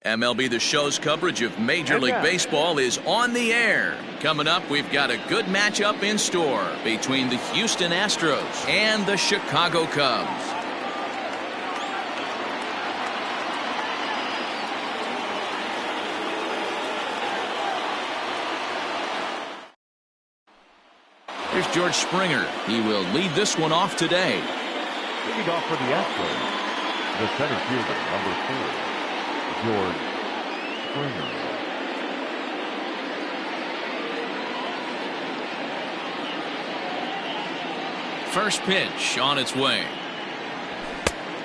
MLB The Show's coverage of Major League Baseball is on the air. Coming up, we've got a good matchup in store between the Houston Astros and the Chicago Cubs. Here's George Springer. He will lead this one off today. Leading off for the Astros, the center fielder, number 4. George Springer. First pitch on its way.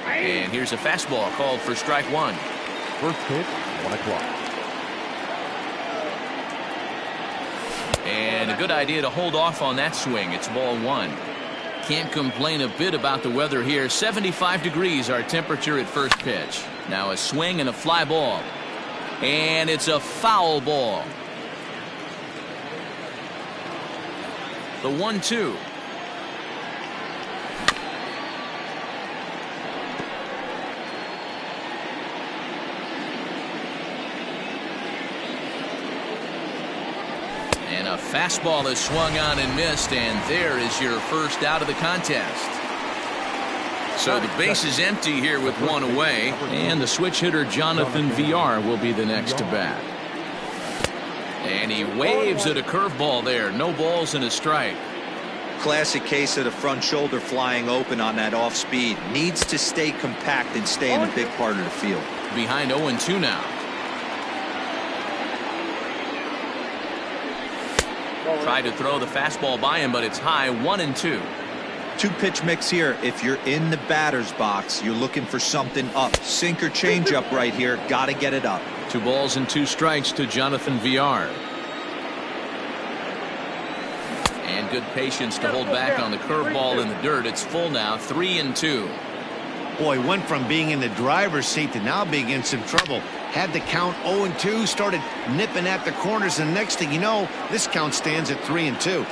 And here's a fastball called for strike one. First pitch, 1 o'clock. And a good idea to hold off on that swing. It's ball one. Can't complain a bit about the weather here. 75 degrees our temperature at first pitch. Now a swing and a fly ball. And it's a foul ball. The 1-2. And a fastball is swung on and missed, and there is your first out of the contest. So the base is empty here with one away, and the switch hitter Jonathan VR will be the next to bat. And he waves at a curveball there. No balls and a strike. Classic case of the front shoulder flying open on that off speed. Needs to stay compact and stay in the big part of the field. Behind 0-2 now. Tried to throw the fastball by him, but it's high. 1-2. Two-pitch mix here. If you're in the batter's box, you're looking for something up. Sink or change up right here. Got to get it up. 2 balls and 2 strikes to Jonathan VR. And good patience to hold back on the curveball in the dirt. It's full now. 3-2. Boy, went from being in the driver's seat to now being in some trouble. Had the count 0-2, started nipping at the corners, and next thing you know, this count stands at 3-2.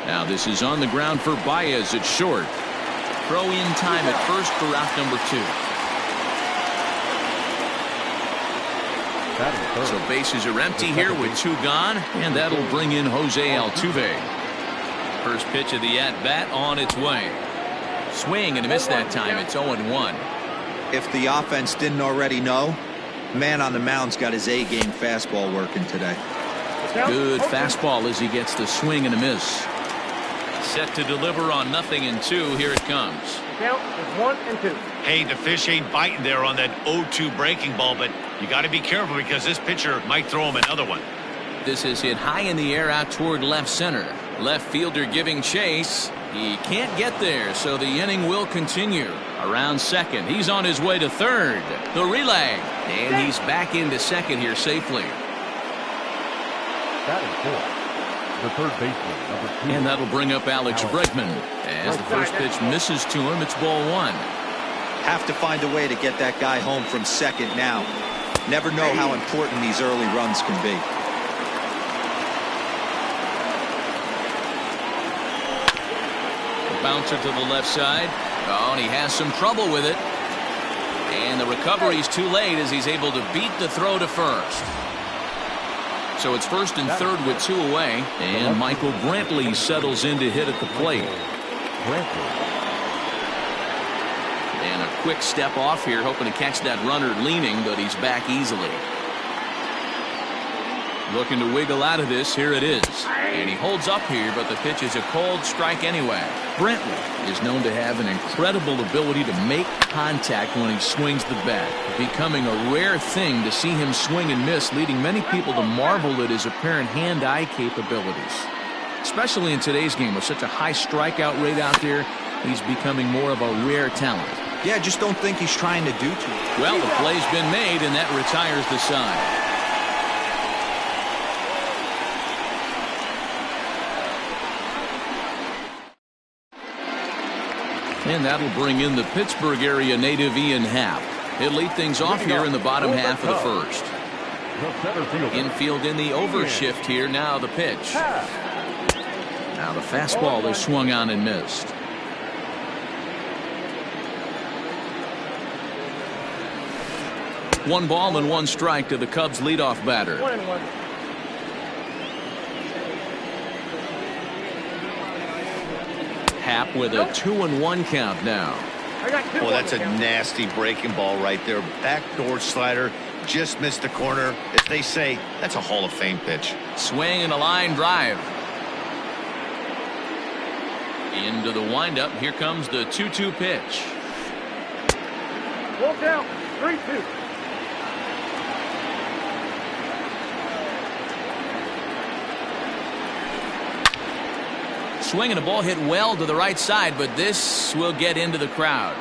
Now this is on the ground for Baez at short. Throw in time at first for out number 2. So bases are empty here with 2 gone, and that'll bring in Jose Altuve. First pitch of the at-bat on its way. Swing and a miss that time. It's 0-1. If the offense didn't already know, man on the mound's got his A-game fastball working today. Good fastball as he gets the swing and a miss. Set to deliver on 0-2. Here it comes. Count is 1-2. Hey, the fish ain't biting there on that 0-2 breaking ball, but you got to be careful because this pitcher might throw him another one. This is hit high in the air out toward left center. Left fielder giving chase. He can't get there, so the inning will continue. Around second. He's on his way to third. The relay. And he's back into second here safely. Batting 4. The third baseman, number 2. And that'll bring up Alex Bregman. As the first pitch misses to him, it's ball 1. Have to find a way to get that guy home from second now. Never know how important these early runs can be. Bouncer to the left side. Oh, and he has some trouble with it. And the recovery's too late as he's able to beat the throw to first. So it's first and third with 2 away. And Michael Brantley settles in to hit at the plate. And a quick step off here, hoping to catch that runner leaning, but he's back easily. Looking to wiggle out of this. Here it is. And he holds up here, but the pitch is a cold strike anyway. Brantley is known to have an incredible ability to make contact when he swings the bat, becoming a rare thing to see him swing and miss, leading many people to marvel at his apparent hand-eye capabilities. Especially in today's game with such a high strikeout rate out there, he's becoming more of a rare talent. Yeah, just don't think he's trying to do too much. Well, the play's been made, and that retires the side. And that'll bring in the Pittsburgh area native Ian Happ. He'll lead things off here in the bottom half of the first. Infield in the overshift here. Now the pitch. Now the fastball is swung on and missed. One ball and one strike to the Cubs leadoff batter. 1-1. Happ with a 2-1 count now. I got 2. Well, that's a nasty breaking ball right there. Backdoor slider. Just missed the corner. As they say, that's a Hall of Fame pitch. Swing and a line drive. Into the windup. Here comes the 2-2 pitch. Ball down. 3-2. Swing and a ball hit well to the right side, but this will get into the crowd.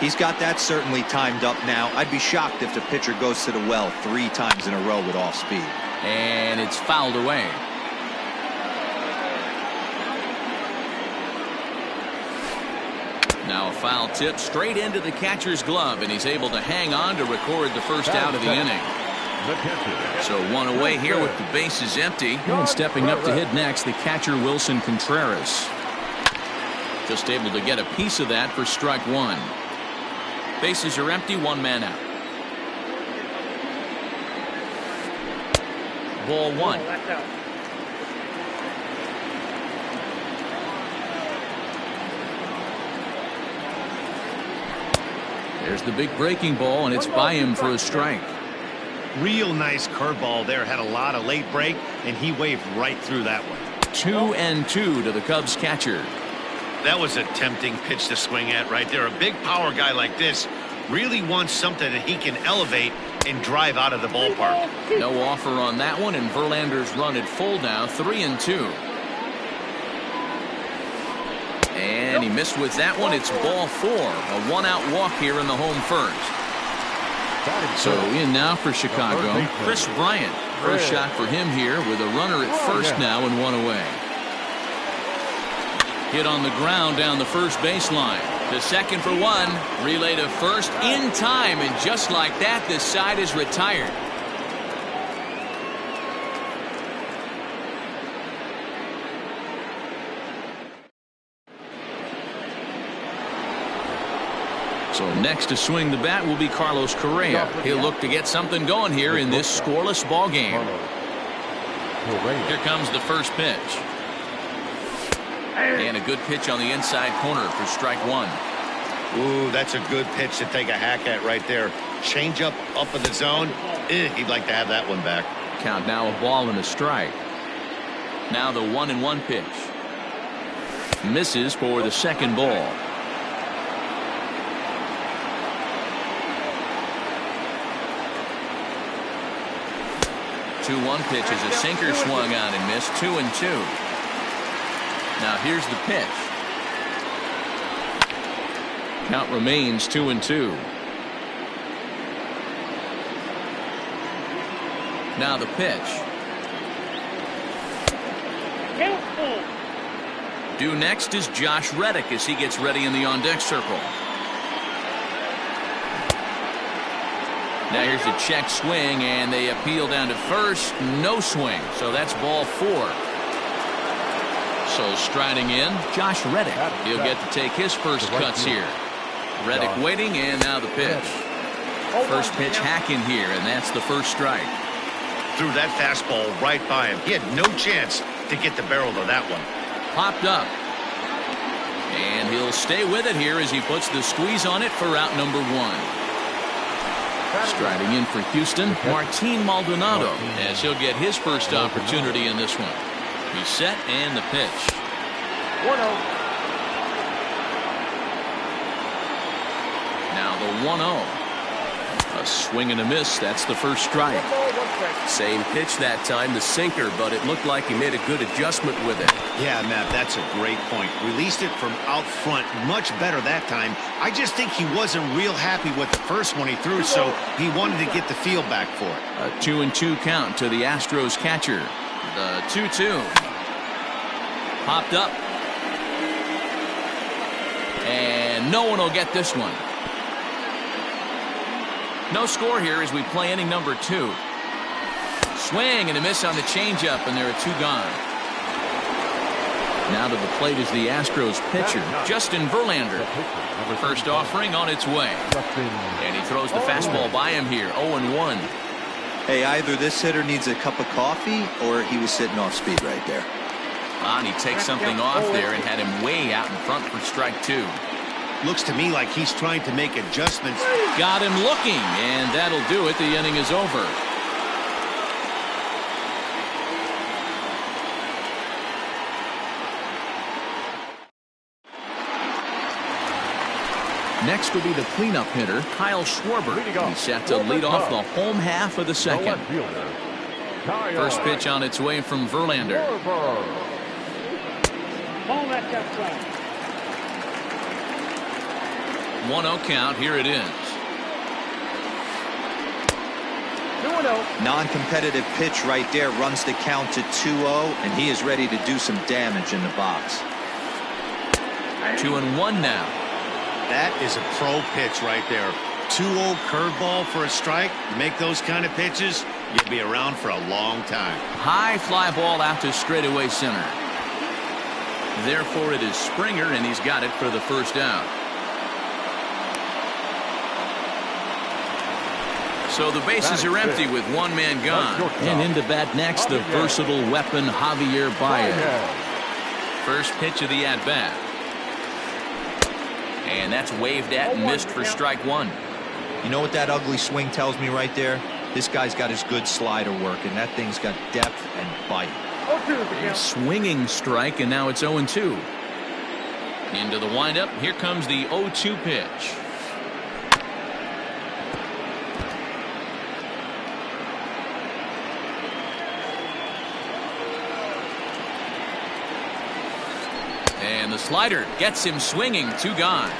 He's got that certainly timed up now. I'd be shocked if the pitcher goes to the well 3 times in a row with off speed. And it's fouled away. Now a foul tip straight into the catcher's glove, and he's able to hang on to record the first out of the inning. So one away here with the bases empty. And stepping up to hit next, the catcher Wilson Contreras. Just able to get a piece of that for strike 1. Bases are empty, 1 man out. Ball 1. That's out. There's the big breaking ball, and it's by him for a strike. Real nice curveball there. Had a lot of late break, and he waved right through that one. 2-2 to the Cubs catcher. That was a tempting pitch to swing at right there. A big power guy like this really wants something that he can elevate and drive out of the ballpark. No offer on that one, and Verlander's run at full now, 3-2. And he missed with that one. It's ball 4. A 1-out walk here in the home first. So in now for Chicago, Chris Bryant. First shot for him here with a runner at first now and 1 away. Hit on the ground down the first baseline. To second for 1. Relay to first in time, and just like that, this side is retired. So next to swing the bat will be Carlos Correa. He'll look to get something going here in this scoreless ball game. Here comes the first pitch. And a good pitch on the inside corner for strike 1. Ooh, that's a good pitch to take a hack at right there. Change up in the zone. He'd like to have that one back. Count now a ball and a strike. Now the 1-1 pitch. Misses for the second ball. The 2-1 pitch is a sinker swung on and missed. 2-2. Now here's the pitch. Count remains 2-2. Now the pitch. Due next is Josh Reddick as he gets ready in the on-deck circle. Now here's a check swing, and they appeal down to first. No swing, so that's ball 4. So striding in, Josh Reddick. He'll get to take his first cuts here. Reddick waiting, and now the pitch. First pitch hacking here, and that's the first strike. Threw that fastball right by him. He had no chance to get the barrel of that one. Popped up. And he'll stay with it here as he puts the squeeze on it for out number 1. Striding in for Houston, Martin Maldonado, as he'll get his first opportunity in this one. He's set, and the pitch. 1-0. Now the 1-0. A swing and a miss. That's the first strike. Same pitch that time, the sinker, but it looked like he made a good adjustment with it. Yeah, Matt, that's a great point. Released it from out front much better that time. I just think he wasn't real happy with the first one he threw, so he wanted to get the feel back for it. A 2-2 count to the Astros catcher. The 2-2. Popped up. And no one will get this one. No score here as we play inning number 2. Swing and a miss on the changeup, and there are 2 gone. Now to the plate is the Astros pitcher, Justin Verlander. First offering on its way. And he throws the fastball by him here, 0-1. Hey, either this hitter needs a cup of coffee or he was sitting off speed right there. And he takes something off there and had him way out in front for strike 2. Looks to me like he's trying to make adjustments. Got him looking, and that'll do it. The inning is over. Next will be the cleanup hitter, Kyle Schwarber. He's set to lead off the home half of the second. First pitch on its way from Verlander. Ball left up front. 1-0 count. Here it is. 2-0. Non-competitive pitch right there runs the count to 2-0, and he is ready to do some damage in the box. 2-1 now. That is a pro pitch right there. 2-0 curveball for a strike. You make those kind of pitches, you'll be around for a long time. High fly ball out to straightaway center. Therefore, it is Springer, and he's got it for the first out. So the bases are empty with one man gone. And into bat next, the versatile weapon, Javier Baez. First pitch of the at-bat. And that's waved at and missed for strike 1. You know what that ugly swing tells me right there? This guy's got his good slider working. That thing's got depth and bite. 0-2. Swinging strike, and now it's 0-2. Into the windup. Here comes the 0-2 pitch. And the slider gets him swinging. 2 gone.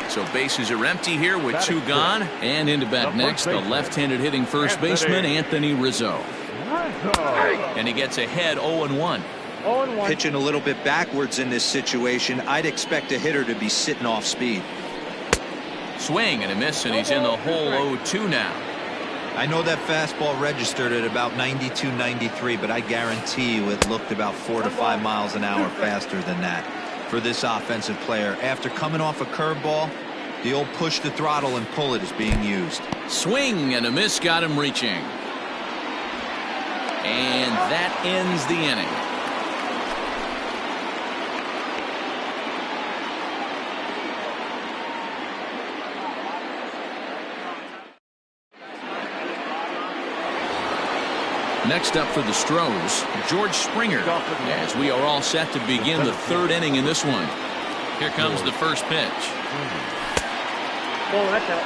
So bases are empty here with 2 gone. And into bat next, the left-handed hitting first baseman, Anthony Rizzo. And he gets ahead 0-1. 0-1. Pitching a little bit backwards in this situation. I'd expect a hitter to be sitting off speed. Swing and a miss, and he's in the hole 0-2 now. I know that fastball registered at about 92, 93, but I guarantee you it looked about 4 to 5 miles an hour faster than that for this offensive player. After coming off a curveball, the old push the throttle and pull it is being used. Swing and a miss got him reaching. And that ends the inning. Next up for the Stros, George Springer, as we are all set to begin the 3rd inning in this one. Here comes the first pitch. Ball left out.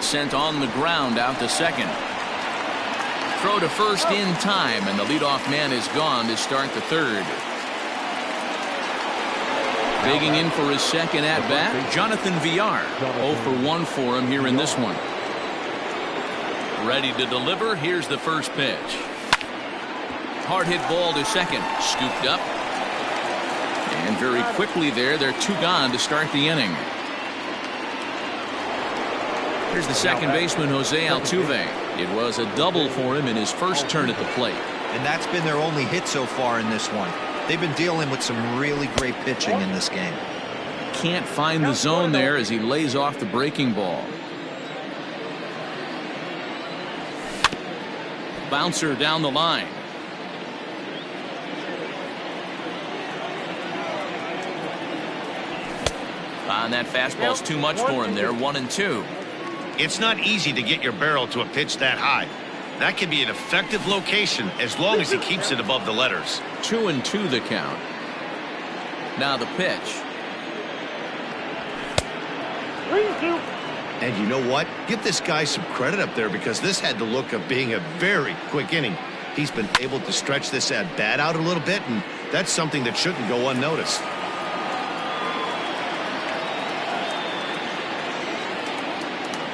Sent on the ground out to second. Throw to first in time, and the leadoff man is gone to start the 3rd. Digging in for his second at-bat, Jonathan Villar. 0 for 1 for him here in this one. Ready to deliver. Here's the first pitch. Hard hit ball to second. Scooped up. And very quickly there, they're 2 gone to start the inning. Here's the second baseman, Jose Altuve. It was a double for him in his first turn at the plate. And that's been their only hit so far in this one. They've been dealing with some really great pitching in this game. Can't find the zone there as he lays off the breaking ball. Bouncer down the line. And that fastball's too much for him there. 1-2. It's not easy to get your barrel to a pitch that high. That can be an effective location as long as he keeps it above the letters. 2-2 the count. Now the pitch. 3-2. And you know what? Give this guy some credit up there because this had the look of being a very quick inning. He's been able to stretch this at-bat out a little bit, and that's something that shouldn't go unnoticed.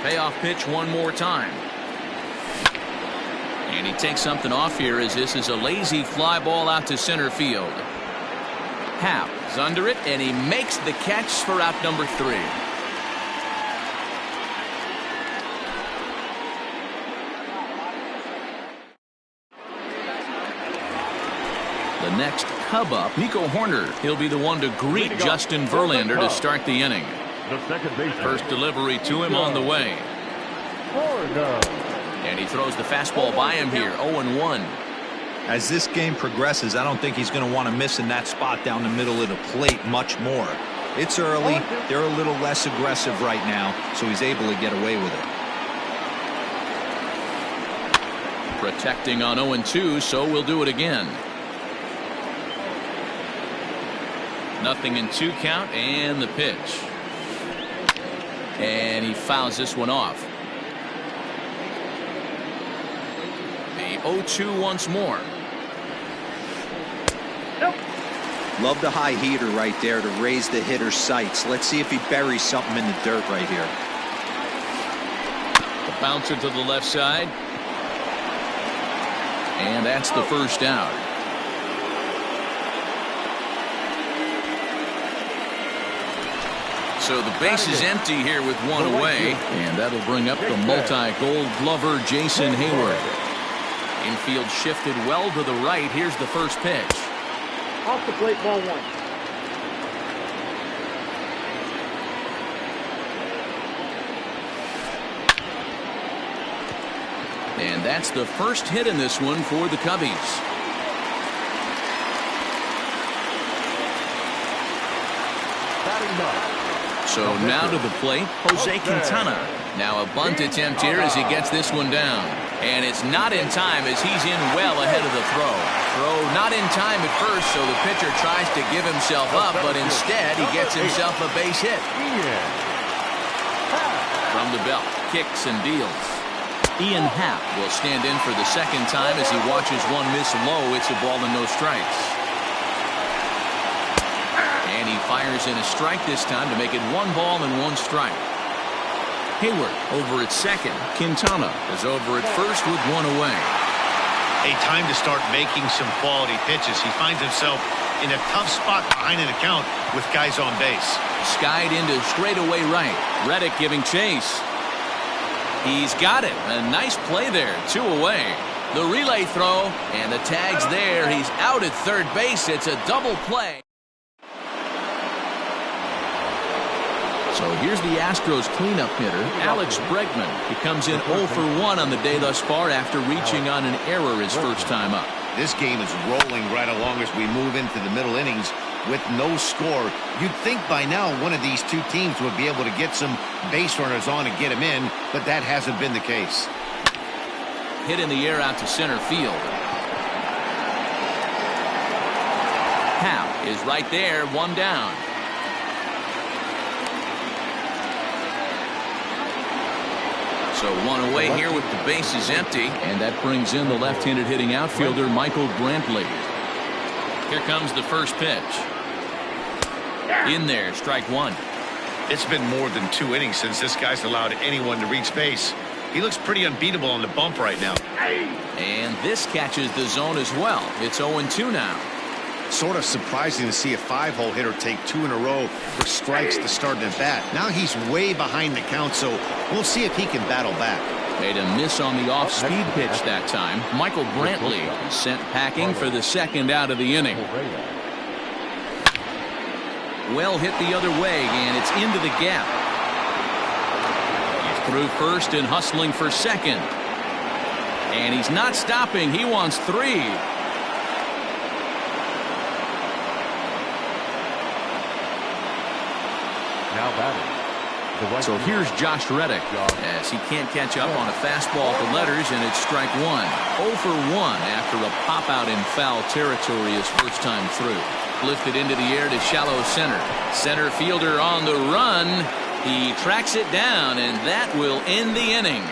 Payoff pitch one more time. And he takes something off here as this is a lazy fly ball out to center field. Happ is under it, and he makes the catch for out number 3. The next Cub up, Nico Horner. He'll be the one to greet Justin Verlander to start the inning. The second baseman. First delivery to him on the way. And he throws the fastball by him here, 0-1. As this game progresses, I don't think he's going to want to miss in that spot down the middle of the plate much more. It's early. They're a little less aggressive right now, so he's able to get away with it. Protecting on 0-2, so we'll do it again. 0-2 count, and the pitch. And he fouls this one off. The 0-2 once more. Love the high heater right there to raise the hitter's sights. Let's see if he buries something in the dirt right here. The bouncer to the left side. And that's the first out. So the base is empty here with one away. And that'll bring up the multi-gold glover Jason Hayward. Infield shifted well to the right. Here's the first pitch. Off the plate, ball 1. And that's the first hit in this one for the Cubbies. So now to the plate, Jose Quintana. Now a bunt attempt here as he gets this one down. And it's not in time as he's in well ahead of the throw. Throw not in time at first, so the pitcher tries to give himself up, but instead he gets himself a base hit. From the belt, kicks and deals. Ian Happ will stand in for the second time as he watches one miss low. It's a ball and no strikes. And he fires in a strike this time to make it 1 ball and 1 strike. Hayward over at second. Quintana is over at first with 1 away. A time to start making some quality pitches. He finds himself in a tough spot behind an account with guys on base. Skied into straightaway right. Reddick giving chase. He's got it. A nice play there. 2 away. The relay throw and the tag's there. He's out at third base. It's a double play. So here's the Astros cleanup hitter, Alex Bregman. He comes in 0 for 1 on the day thus far after reaching on an error his first time up. This game is rolling right along as we move into the middle innings with no score. You'd think by now one of these two teams would be able to get some base runners on and get them in, but that hasn't been the case. Hit in the air out to center field. Happ is right there, 1 down. So 1 away here with the bases empty. And that brings in the left-handed hitting outfielder Michael Brantley. Here comes the first pitch. In there, strike 1. It's been more than 2 innings since this guy's allowed anyone to reach base. He looks pretty unbeatable on the bump right now. And this catches the zone as well. It's 0-2 now. Sort of surprising to see a 5-hole hitter take 2 in a row for strikes to start an at-bat. Now he's way behind the count, so we'll see if he can battle back. Made a miss on the off-speed pitch that time. Michael Brantley sent packing for the second out of the inning. Well hit the other way, and it's into the gap. He's through first and hustling for second. And he's not stopping. He wants 3. Now batting. So here's Josh Reddick as he can't catch up on a fastball at the letters, and it's strike 1. 0 for 1 after a pop out in foul territory his first time through. Lifted into the air to shallow center. Center fielder on the run. He tracks it down, and that will end the inning.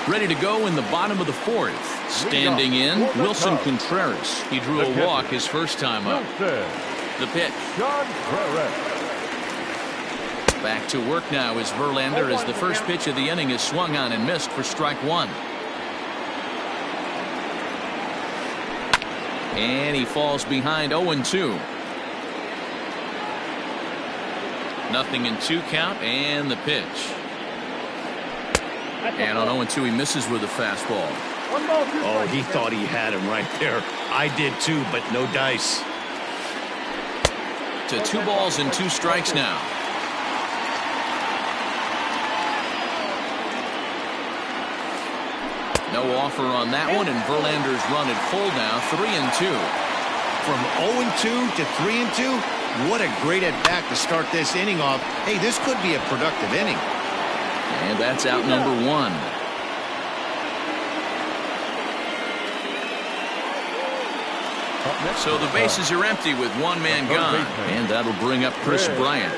Ready to go in the bottom of the 4th. Standing in, Wilson Contreras. He drew a walk his first time up. The pitch. Back to work now is Verlander as the first pitch of the inning is swung on and missed for strike 1. And he falls behind 0-2. 0-2 count and the pitch. And on 0-2 he misses with a fastball. Oh, he thought he had him right there. I did too, but no dice. To 2 balls and 2 strikes now. No offer on that one, and Verlander's run at full now, 3-2. From 0-2 to 3-2, what a great at-bat to start this inning off. Hey, this could be a productive inning. And that's out number 1. So the bases are empty with 1 man gone, and that'll bring up Chris Bryant.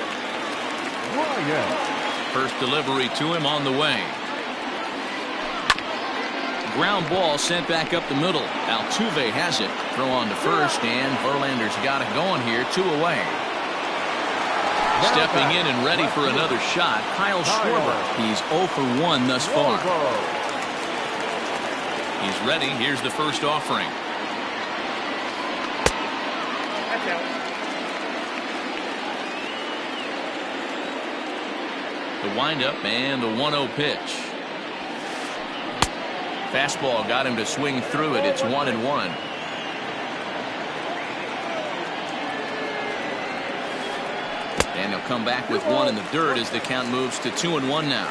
First delivery to him on the way. Ground ball sent back up the middle. Altuve has it. Throw on to first, and Verlander's got it going here, 2 away. Stepping in and ready for another shot, Kyle Schwarber. He's 0 for 1 thus far. He's ready. Here's the first offering. The windup and the 1-0 pitch. Fastball got him to swing through it. It's 1-1. And he'll come back with 1 in the dirt as the count moves to 2-1 now.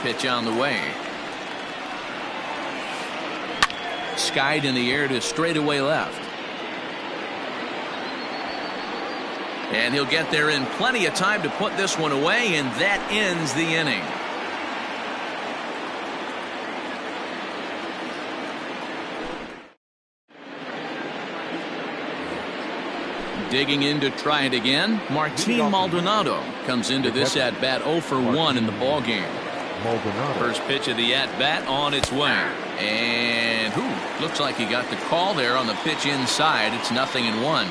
Pitch on the way. Skied in the air to straightaway left. And he'll get there in plenty of time to put this one away, and that ends the inning. Digging in to try it again, Martin Maldonado comes into this at-bat 0 for 1 in the ballgame. First pitch of the at-bat on its way. And looks like he got the call there on the pitch inside. It's 0-1.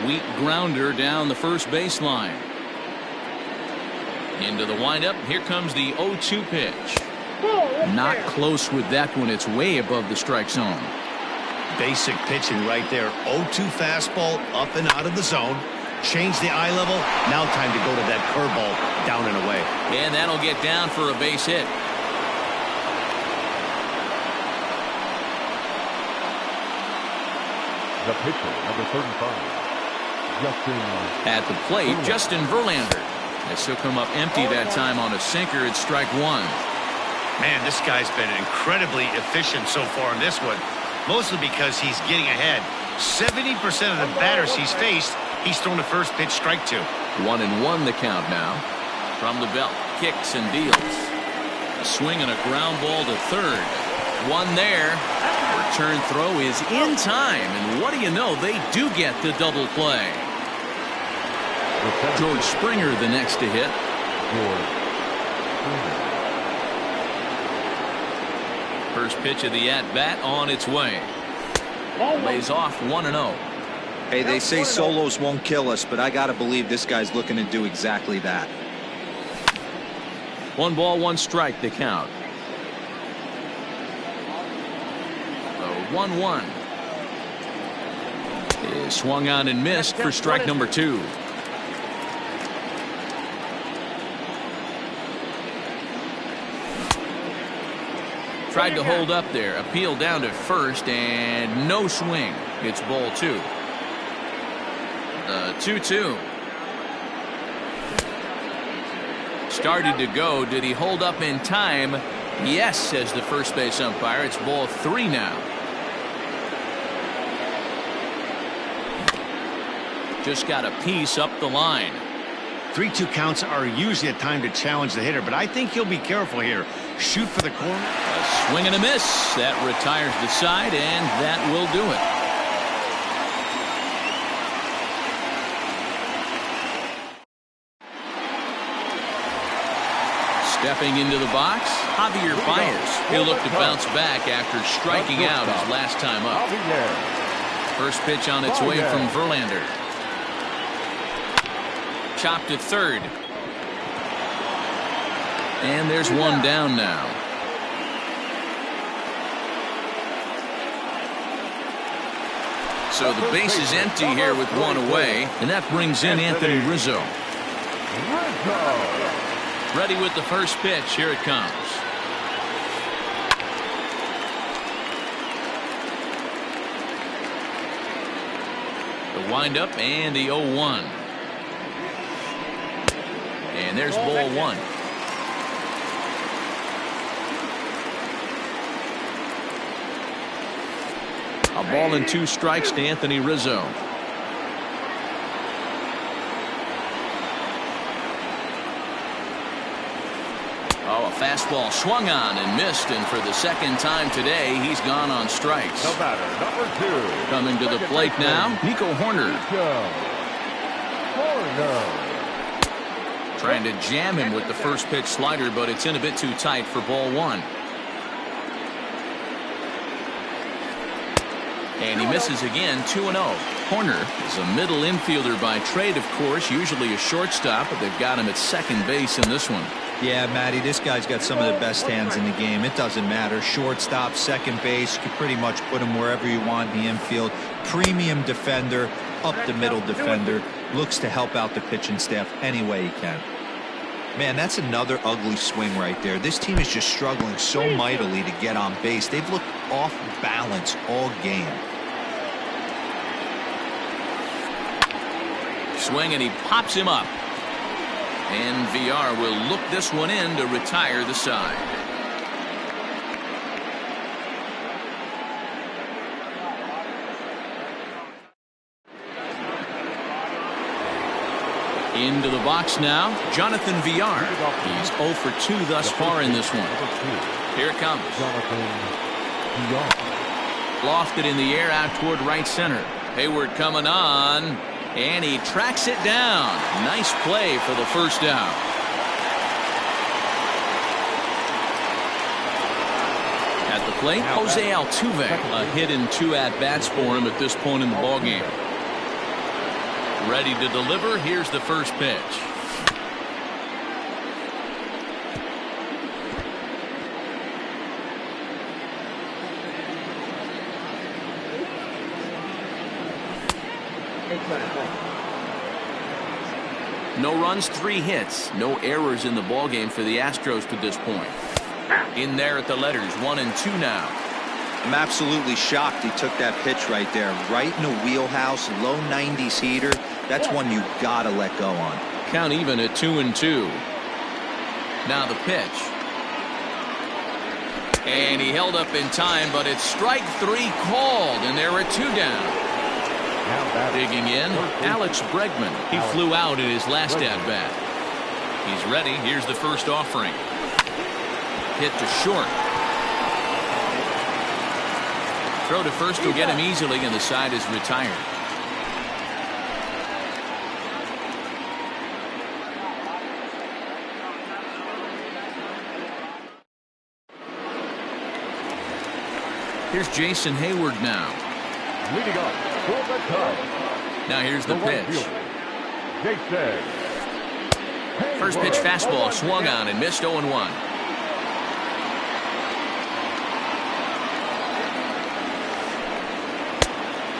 Weak grounder down the first baseline. Into the windup. Here comes the 0-2 pitch. Not close with that one. It's way above the strike zone. Basic pitching right there. 0-2 fastball up and out of the zone. Change the eye level. Now time to go to that curveball down and away. And that'll get down for a base hit. The pitcher, number 35. At the plate, Justin Verlander. This will come up empty that time on a sinker. It's strike 1. Man, this guy's been incredibly efficient so far in this one. Mostly because he's getting ahead. 70% of the batters he's faced, he's thrown the first pitch, strike 2. 1-1 the count now. From the belt, kicks and deals. A swing and a ground ball to third. 1 there. Return throw is in time, and what do you know? They do get the double play. George Springer the next to hit. First pitch of the at-bat on its way. Lays off 1-0. Hey, they say solos won't kill us, but I got to believe this guy's looking to do exactly that. 1 ball, 1 strike the count. 1-1 is swung on and missed for strike number 2. Tried to hold up there, appeal down to first, and no swing. It's ball 2. 2-2. Started to go. Did he hold up in time? Yes, says the first base umpire. It's ball 3 now. Just got a piece up the line. 3-2 counts are usually a time to challenge the hitter, but I think he'll be careful here. Shoot for the corner. A swing and a miss. That retires the side, and that will do it. Stepping into the box, Javier Baez. He'll look to bounce back after striking out his last time up. First pitch on its way from Verlander. Chopped to third. And there's 1 down now. So the base is empty here with one away, and that brings in Anthony Rizzo. Ready with the first pitch. Here it comes. The windup and the 0-1. And there's ball one. A ball and 2 strikes to Anthony Rizzo. Oh, a fastball swung on and missed, and for the second time today, he's gone on strikes. The batter, number 2. Coming to the plate now, Nico Horner. Trying to jam him with the first pitch slider, but it's in a bit too tight for ball one. And he misses again, 2-0. Horner is a middle infielder by trade, of course, usually a shortstop, but they've got him at second base in this one. Yeah, Matty, this guy's got some of the best hands in the game. It doesn't matter. Shortstop, second base, you can pretty much put him wherever you want in the infield. Premium defender, up the middle defender. Looks to help out the pitching staff any way he can. Man, that's another ugly swing right there. This team is just struggling so mightily to get on base. They've looked off balance all game. Swing, and he pops him up. And VR will look this one in to retire the side. Into the box now, Jonathan VR. He's 0 for 2 thus far in this one. Here it comes. Lofted in the air out toward right center. Hayward coming on, and he tracks it down. Nice play for the first out. At the plate, Jose Altuve. A hit in 2 at-bats for him at this point in the ballgame. Ready to deliver. Here's the first pitch. No runs, 3 hits. No errors in the ballgame for the Astros to this point. In there at the letters, 1 and 2 now. I'm absolutely shocked he took that pitch right there. Right in the wheelhouse, low 90s heater. That's one you gotta let go on. Count even at 2 and 2. Now the pitch. And he held up in time, but it's strike 3 called, and there are 2 down. Digging in, Alex Bregman. He flew out in his last at-bat. He's ready. Here's the first offering. Hit to short. Throw to first will get him easily, and the side is retired. Here's Jason Hayward now. Leading up for the Cubs. Now here's the pitch. Jason. First pitch fastball swung on and missed 0-1.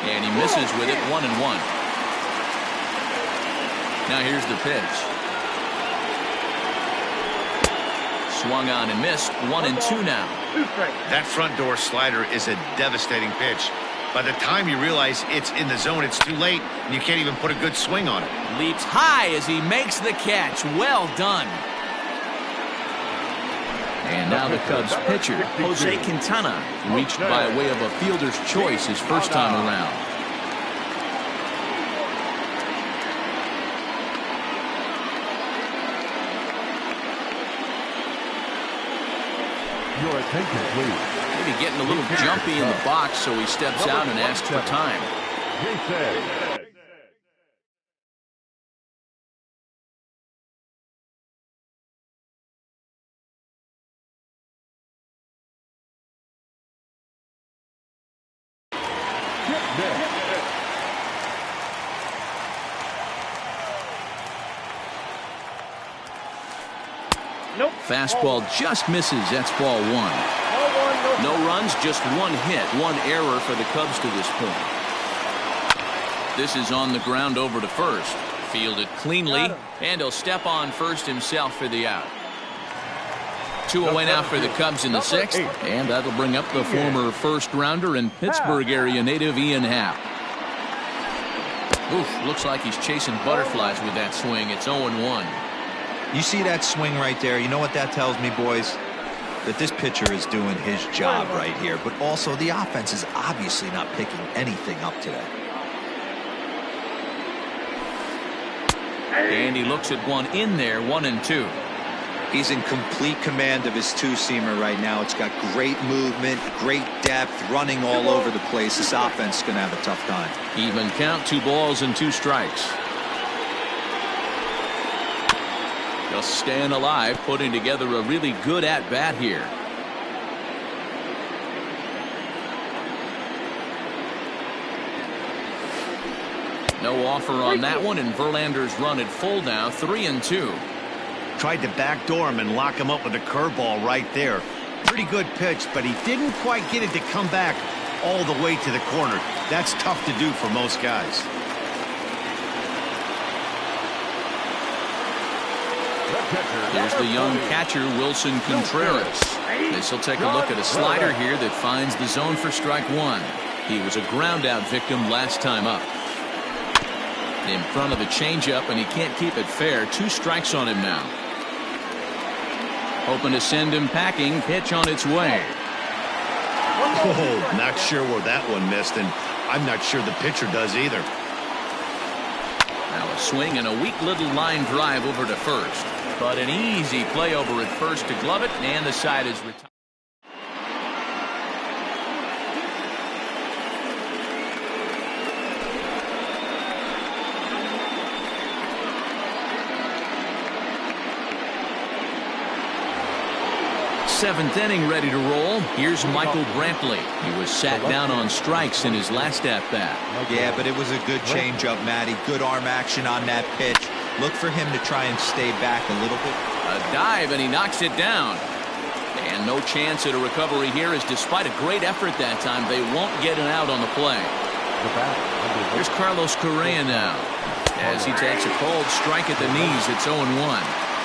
And he misses with it, 1-1. Now here's the pitch. Swung on and missed, 1-2 now. That front door slider is a devastating pitch. By the time you realize it's in the zone, it's too late, and you can't even put a good swing on it. Leaps high as he makes the catch. Well done. And now the Cubs pitcher, Jose Quintana, reached by way of a fielder's choice his first time around. Your attention, please. Maybe getting a little jumpy in the box, so he steps out and asks for time. Jason. Nope. Fastball just misses. That's ball 1. No runs, just 1 hit, 1 error for the Cubs to this point. This is on the ground over to first. Fielded cleanly, and he'll step on first himself for the out. 2 away now for the Cubs in the 6th, and that'll bring up the former first-rounder and Pittsburgh area native Ian Happ. Oof, looks like he's chasing butterflies with that swing. It's 0-1. You see that swing right there? You know what that tells me, boys? That this pitcher is doing his job right here, but also the offense is obviously not picking anything up today. And he looks at one in there, 1-2. He's in complete command of his two-seamer right now. It's got great movement, great depth, running all over the place. This offense is going to have a tough time. Even count, 2 balls and 2 strikes. Just staying alive, putting together a really good at-bat here. No offer on that one, and Verlander's run at full now, 3-2. Tried to backdoor him and lock him up with a curveball right there. Pretty good pitch, but he didn't quite get it to come back all the way to the corner. That's tough to do for most guys. Here's the young catcher, Wilson Contreras. This will take a look at a slider here that finds the zone for strike 1. He was a ground-out victim last time up. In front of the changeup, and he can't keep it fair. 2 strikes on him now. Hoping to send him packing. Pitch on its way. Oh, not sure where that one missed, and I'm not sure the pitcher does either. Now a swing and a weak little line drive over to first. But an easy play over at first to glove it, and the side is retired. Seventh inning ready to roll. Here's Michael Brantley. He was sat down on strikes in his last at-bat. Yeah, but it was a good changeup, Matty. Good arm action on that pitch. Look for him to try and stay back a little bit. A dive, and he knocks it down. And no chance at a recovery here, as despite a great effort that time, they won't get an out on the play. Here's Carlos Correa now. As he takes a cold strike at the knees, it's 0-1.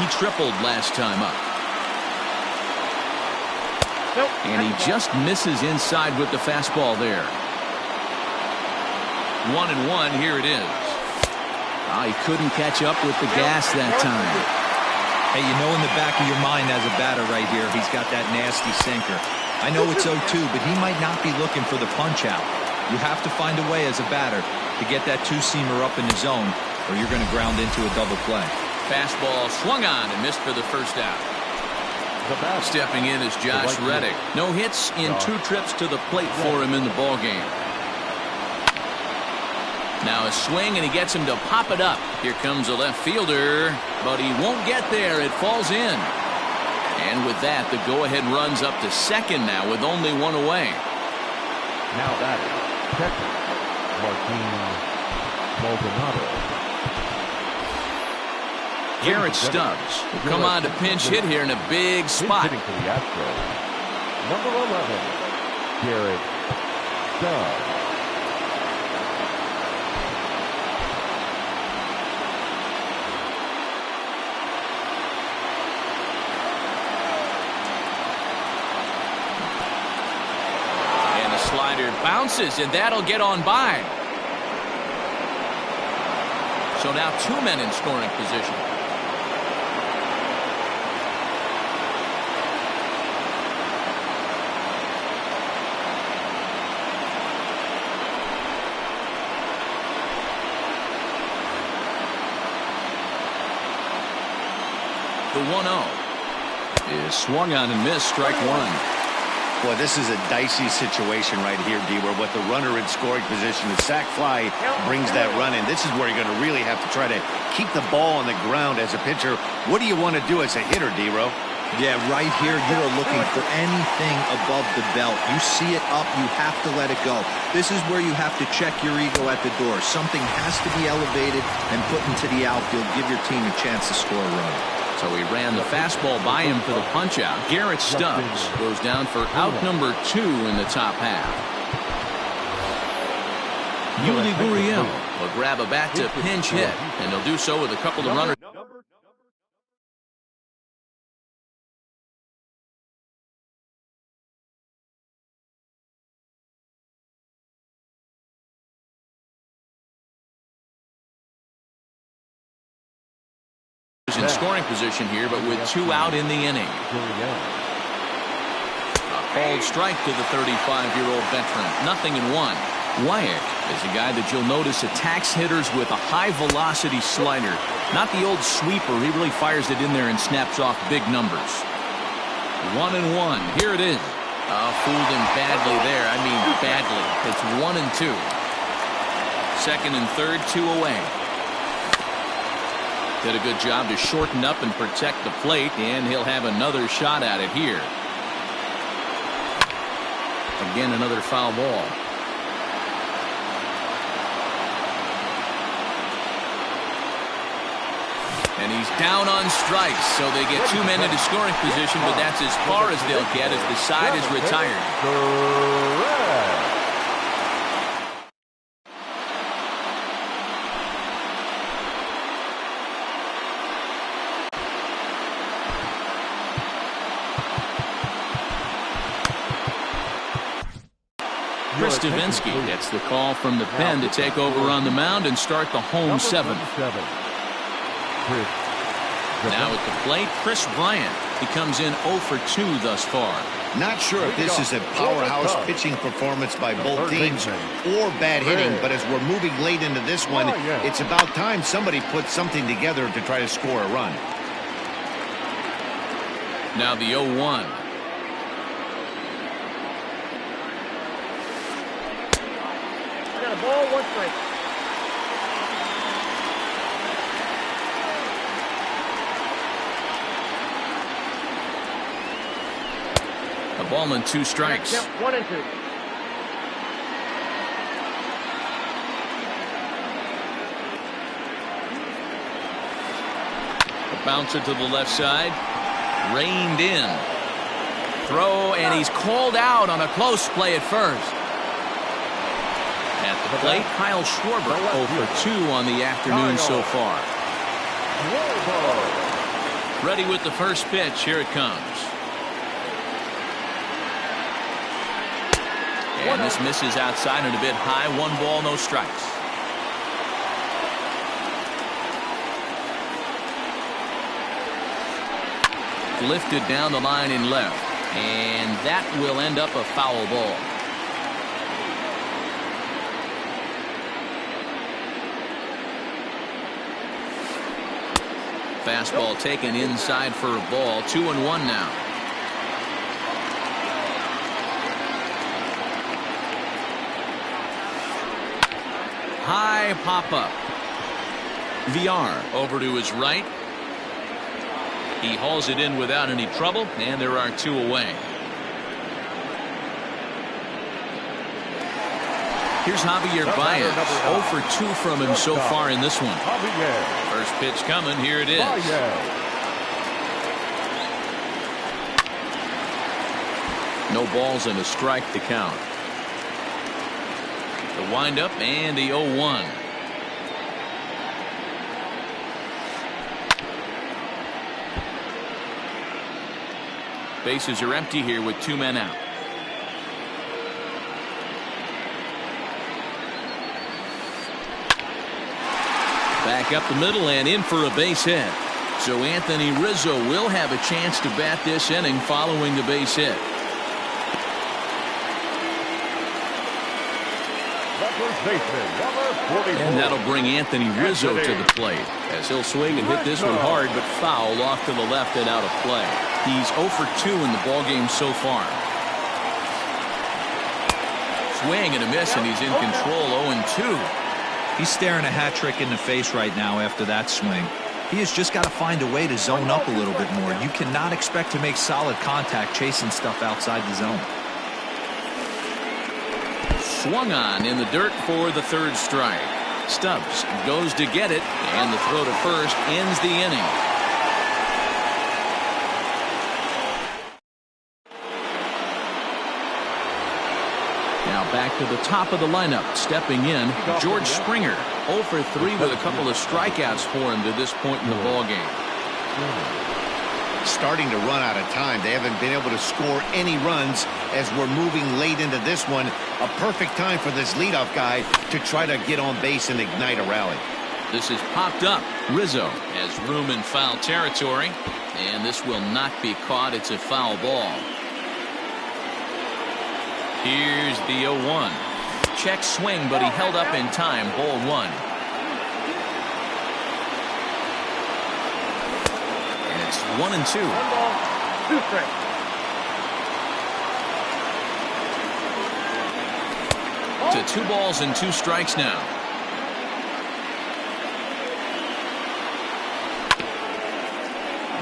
He tripled last time up. And he just misses inside with the fastball there. 1-1, here it is. He couldn't catch up with the gas that time. Hey, you know in the back of your mind as a batter right here, he's got that nasty sinker. I know it's 0-2, but he might not be looking for the punch out. You have to find a way as a batter to get that two-seamer up in the zone, or you're going to ground into a double play. Fastball swung on and missed for the first out. Stepping in is Josh Reddick. No hits in 2 trips to the plate for him in the ballgame. Now a swing, and he gets him to pop it up. Here comes a left fielder, but he won't get there. It falls in. And with that, the go-ahead runs up to second now with only 1 away. Now that is catcher, Martin Maldonado. Garrett Stubbs will come on to pinch hit here in a big spot. Hitting for the Astros, number 11, Garrett Stubbs. And the slider bounces, and that'll get on by. So now 2 men in scoring position. The 1-0 is swung on and missed, strike 1. Boy, this is a dicey situation right here, D, where with the runner in scoring position, the sac fly brings that run in. This is where you're going to really have to try to keep the ball on the ground as a pitcher. What do you want to do as a hitter, D-Ro? Yeah, right here, you are looking for anything above the belt. You see it up, you have to let it go. This is where you have to check your ego at the door. Something has to be elevated and put into the outfield. Give your team a chance to score a run. So he ran the fastball by him for the punch-out. Garrett Stubbs goes down for out number 2 in the top half. Yuli Gurriel will grab a bat to pinch hit, and they'll do so with a couple of runners in scoring position here, but with 2 out in the inning. A called strike to the 35-year-old veteran. 0-1. Wyatt is a guy that you'll notice attacks hitters with a high-velocity slider. Not the old sweeper. He really fires it in there and snaps off big numbers. 1-1. Here it is. Fooled him badly there. I mean badly. It's 1-2. Second and third, 2 away. Did a good job to shorten up and protect the plate, and he'll have another shot at it here. Again, another foul ball. And he's down on strikes, so they get 2 men into scoring position, but that's as far as they'll get as the side is retired. Chris Stavinsky gets the call from the pen to take over on the mound and start the home 7th. Now at the plate, Chris Bryant. He comes in 0 for 2 thus far. Not sure if this is a powerhouse pitching performance by both teams or bad hitting, but as we're moving late into this one, it's about time somebody puts something together to try to score a run. Now the 0-1. Got a ball, 1 strike. A ball and 2 strikes. 1-2. A bouncer to the left side. Reined in. Throw, and he's called out on a close play at first. At the plate, Kyle Schwarber 0 for 2 on the afternoon so far. Ready with the first pitch. Here it comes. And this misses outside and a bit high. 1 ball, no strikes. Lifted down the line in left. And that will end up a foul ball. Fastball taken inside for a ball. 2-1 now. High pop-up. VR over to his right. He hauls it in without any trouble, and there are 2 away. Here's Javier Baez. 0 for 2 from him so far in this one. First pitch coming. Here it is. No balls and a strike to count. The windup and the 0-1. Bases are empty here with 2 men out. Back up the middle and in for a base hit. So Anthony Rizzo will have a chance to bat this inning following the base hit. And that'll bring Anthony Rizzo to the plate as he'll swing and hit this one hard, but foul off to the left and out of play. He's 0 for 2 in the ballgame so far. Swing and a miss, and he's in control. 0-2. He's staring a hat trick in the face right now after that swing. He has just got to find a way to zone up a little bit more. You cannot expect to make solid contact chasing stuff outside the zone. Swung on in the dirt for the 3rd strike. Stubbs goes to get it, and the throw to first ends the inning. Now back to the top of the lineup. Stepping in, George Springer. 0 for 3 with a couple of strikeouts for him to this point in the ballgame. Starting to run out of time. They haven't been able to score any runs as we're moving late into this one. A perfect time for this leadoff guy to try to get on base and ignite a rally. This is popped up. Rizzo has room in foul territory, and this will not be caught. It's a foul ball. Here's the 0-1. Check swing, but he held up in time. Ball 1. And it's 1-2. 1 ball, 2 strikes. To 2 balls and 2 strikes now.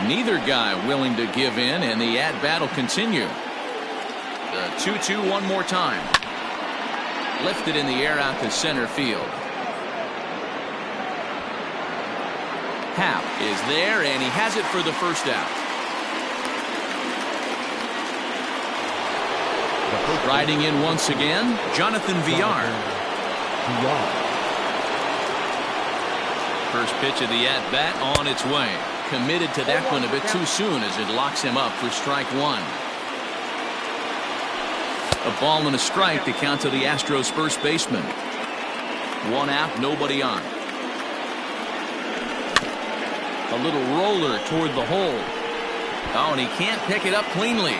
Neither guy willing to give in, and the at-bat will continue. The 2-2 one more time. Lifted in the air out to center field. Happ is there, and he has it for the first out. Riding in once again, Jonathan Villar. First pitch of the at-bat on its way. Committed to that one a bit too soon as it locks him up for strike 1. A ball and a strike to count to the Astros first baseman. 1 out, nobody on. A little roller toward the hole. Oh, and he can't pick it up cleanly.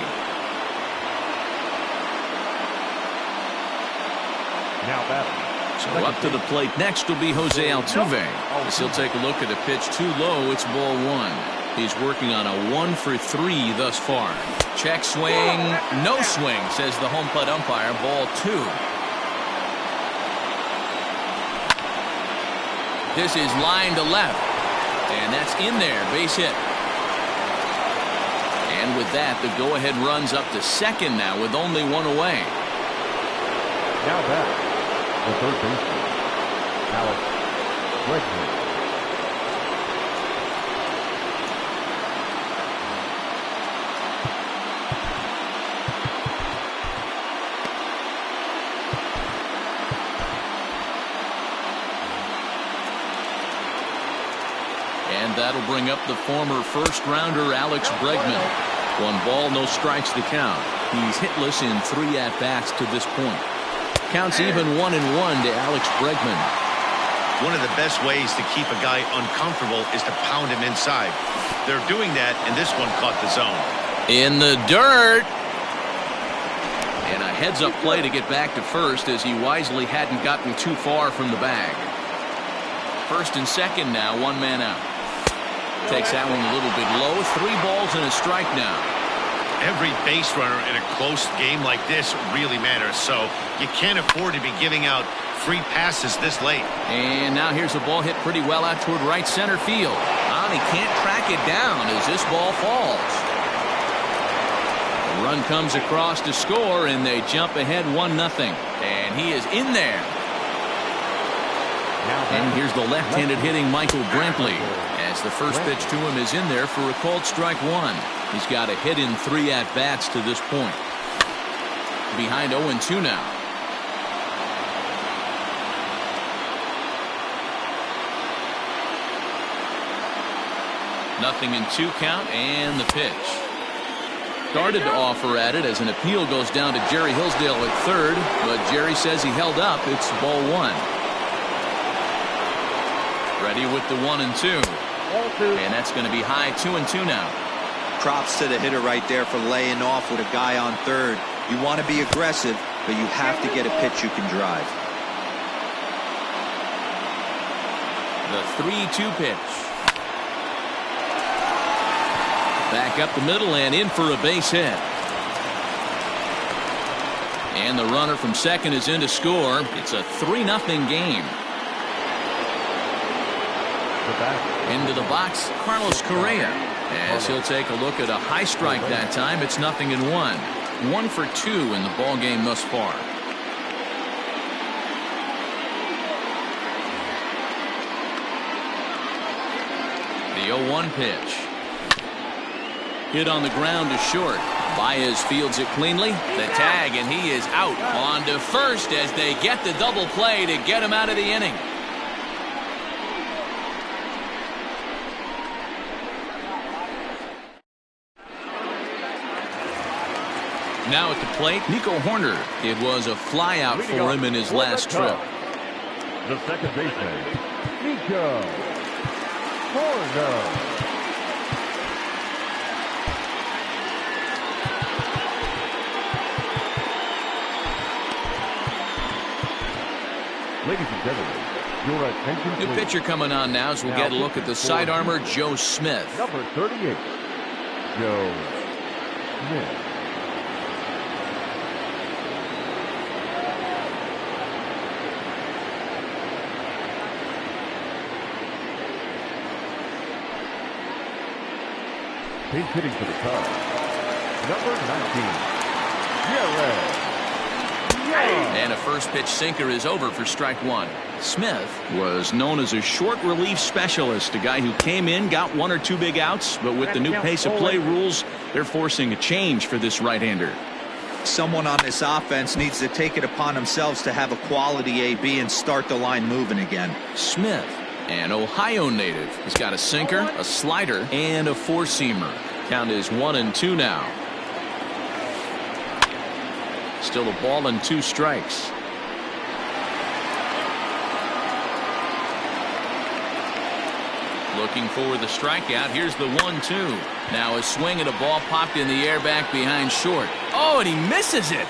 Now batting. So up to the plate next will be Jose Altuve. As he'll take a look at a pitch too low. It's ball 1. He's working on a 1 for 3 thus far. Check swing. No swing, says the home plate umpire. Ball 2. This is line to left. And that's in there. Base hit. And with that, the go-ahead runs up to second now with only 1 away. Now batting. The third baseman, Alex Bregman. And that'll bring up the former first-rounder Alex Bregman. 1 ball, no strikes to count. He's hitless in 3 at-bats to this point. Counts even 1-1 to Alex Bregman. One of the best ways to keep a guy uncomfortable is to pound him inside. They're doing that, and this one caught the zone. In the dirt. And a heads-up play to get back to first as he wisely hadn't gotten too far from the bag. First and second now, 1 man out. Takes that one a little bit low. 3 balls and a strike now. Every base runner in a close game like this really matters, so you can't afford to be giving out free passes this late. And now here's a ball hit pretty well out toward right center field. And he can't track it down as this ball falls. The run comes across to score, and they jump ahead 1-0. And he is in there. And here's the left-handed hitting Michael Brantley, as the first pitch to him is in there for a called strike 1. He's got a hit in 3 at-bats to this point. Behind 0-2 now. Nothing in 2 count, and the pitch. Started to offer at it as an appeal goes down to Jerry Hillsdale at third, but Jerry says he held up. It's ball 1. Ready with the 1-2. And that's going to be high 2-2 now. Props to the hitter right there for laying off with a guy on third. You want to be aggressive, but you have to get a pitch you can drive. The 3-2 pitch. Back up the middle and in for a base hit. And the runner from second is in to score. It's a 3-0 game. Into the box, Carlos Correa, as he'll take a look at a high strike that time. It's 0-1. 1 for 2 in the ball game thus far. The 0-1 pitch. Hit on the ground to short. Baez fields it cleanly. The tag, and he is out. On to first as they get the double play to get him out of the inning. Now at the plate, Nico Horner. It was a flyout for him in his last trip. The second baseman, Nico Horner. Ladies and gentlemen, your attention New please. pitcher coming on now as we'll get a look at the side armor, Joe Smith. Number 38, Joe Smith. He's hitting for the Cubs. Number 19, Jared. And a first pitch sinker is over for strike one. Smith was known as a short relief specialist, a guy who came in, got one or two big outs, but with the new pace of play rules, they're forcing a change for this right-hander. Someone on this offense needs to take it upon themselves to have a quality AB and start the line moving again. Smith, an Ohio native, has got a sinker, a slider, and a four-seamer. Count is 1-2 now. Still a ball and two strikes. Looking for the strikeout. Here's the 1-2. Now a swing and a ball popped in the air back behind short. Oh, and he misses it.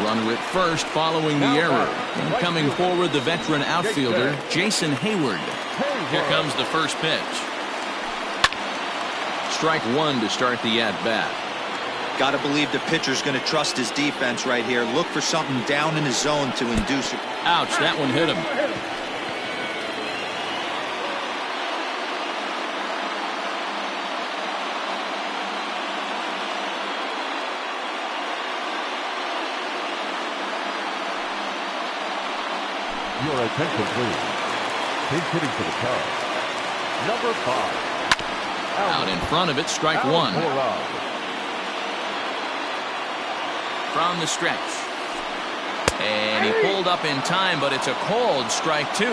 Runner at first following the error. And coming forward, the veteran outfielder, Jason Hayward. Here comes the first pitch. Strike one to start the at-bat. Got to believe the pitcher's going to trust his defense right here. Look for something down in his zone to induce it. Ouch, that one hit him. Your attention, please. He's hitting for the Cubs. Number 5. Out in front of it, strike one. From the stretch. And he pulled up in time, but it's a cold strike two.